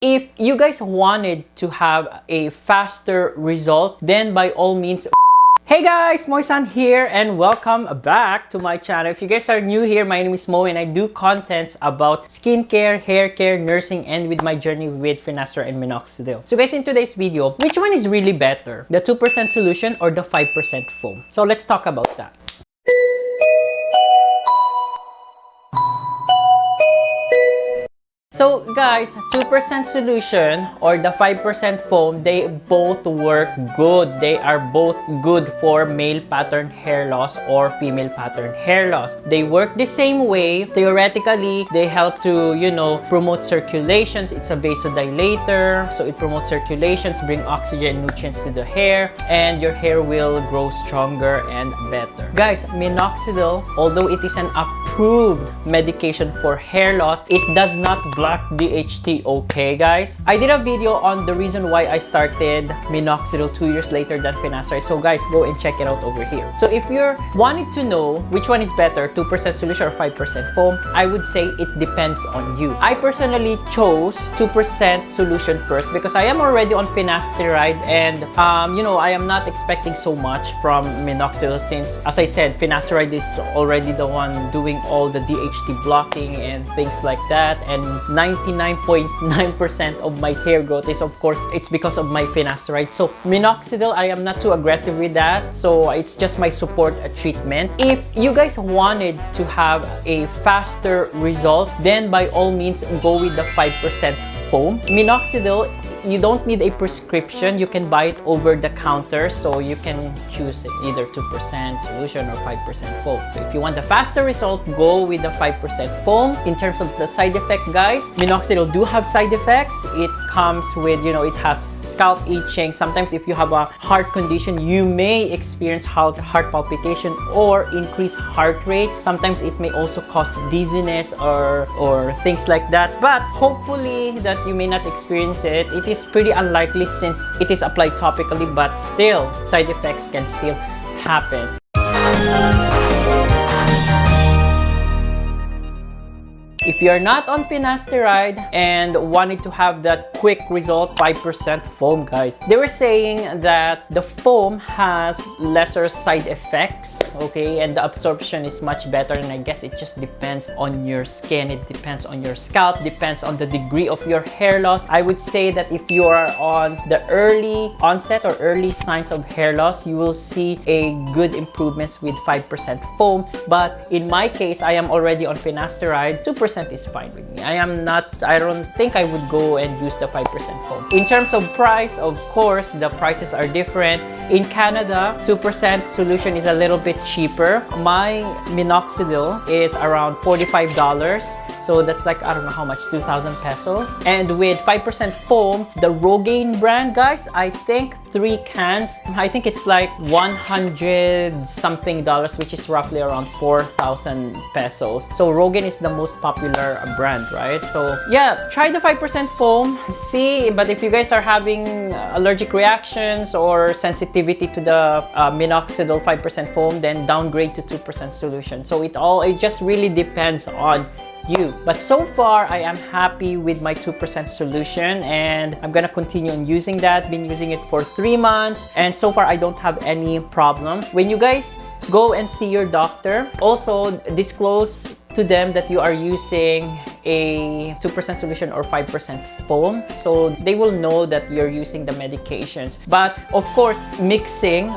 If you guys wanted to have a faster result, then by all means. Hey guys, Moy-san here and welcome back to my channel. If you guys are new here, my name is Mo and I do contents about skincare, hair care, nursing, and with my journey with finasteride and minoxidil. So guys, in today's video, which one is really better? The 2% solution or the 5% foam? So let's talk about that. So guys, 2% solution or the 5% foam, they both work good. They are both good for male pattern hair loss or female pattern hair loss. They work the same way. Theoretically, they help to, promote circulations. It's a vasodilator, so it promotes circulations, bring oxygen and nutrients to the hair, and your hair will grow stronger and better. Guys, minoxidil, although it is an approved medication for hair loss, it does not block DHT, okay guys? I did a video on the reason why I started minoxidil 2 years later than finasteride, so guys, go and check it out over here. So if you're wanting to know which one is better, 2% solution or 5% foam, I would say it depends on you. I personally chose 2% solution first because I am already on finasteride and I am not expecting so much from minoxidil since, as I said, finasteride is already the one doing all the DHT blocking and things like that, and 99.9% of my hair growth is, of course, it's because of my finasteride. So minoxidil, I am not too aggressive with that, so it's just my support treatment. If you guys wanted to have a faster result, then by all means go with the 5% foam. Minoxidil, you don't need a prescription. You can buy it over the counter, so you can choose either 2% solution or 5% foam. So if you want a faster result, go with the 5% foam. In terms of the side effect, guys, minoxidil do have side effects. It comes with, it has scalp itching. Sometimes if you have a heart condition, you may experience heart palpitation or increased heart rate. Sometimes it may also cause dizziness or things like that. But hopefully that you may not experience it. It is pretty unlikely since it is applied topically, but still side effects can still happen. If you're not on finasteride and wanted to have that quick result, 5% foam, guys. They were saying that the foam has lesser side effects, okay, and the absorption is much better, and I guess it just depends on your skin, it depends on your scalp, depends on the degree of your hair loss. I would say that if you are on the early onset or early signs of hair loss, you will see a good improvements with 5% foam. But in my case, I am already on finasteride. 2% is fine with me. I don't think I would go and use the 5% foam. In terms of price, of course, the prices are different. In Canada, 2% solution is a little bit cheaper. My minoxidil is around $45. So that's like, I don't know how much, 2,000 pesos. And with 5% foam, the Rogaine brand, guys, I think 3 cans, I think it's like 100 something dollars, which is roughly around 4,000 pesos. So Rogaine is the most popular brand, right? So yeah, try the 5% foam, see. But if you guys are having allergic reactions or sensitivity to the minoxidil 5% foam, then downgrade to 2% solution. So it just really depends on you. But so far, I am happy with my 2% solution and I'm gonna continue on using that. Been using it for 3 months and so far I don't have any problem. When you guys go and see your doctor, also disclose to them that you are using a 2% solution or 5% foam, so they will know that you're using the medications. But of course, using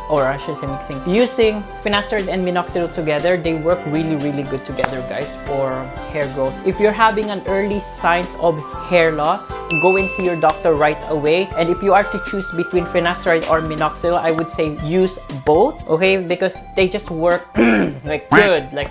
finasteride and minoxidil together, they work really, really good together, guys, for hair growth. If you're having an early signs of hair loss, go and see your doctor right away. And if you are to choose between finasteride or minoxidil, I would say use both, okay, because they just work like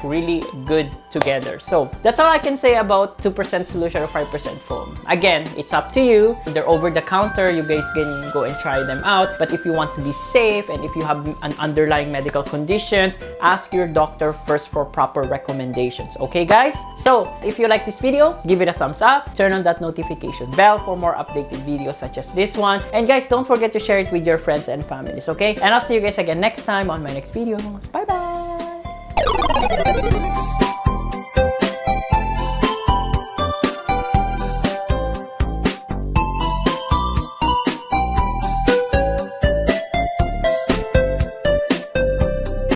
really good together. So that's all I can say about 2% solution or 5% foam. Again, it's up to you. They're over the counter. You guys can go and try them out. But if you want to be safe and if you have an underlying medical conditions, ask your doctor first for proper recommendations. Okay, guys? So if you like this video, give it a thumbs up. Turn on that notification bell for more updated videos such as this one. And guys, don't forget to share it with your friends and families, okay? And I'll see you guys again next time on my next videos. Bye-bye!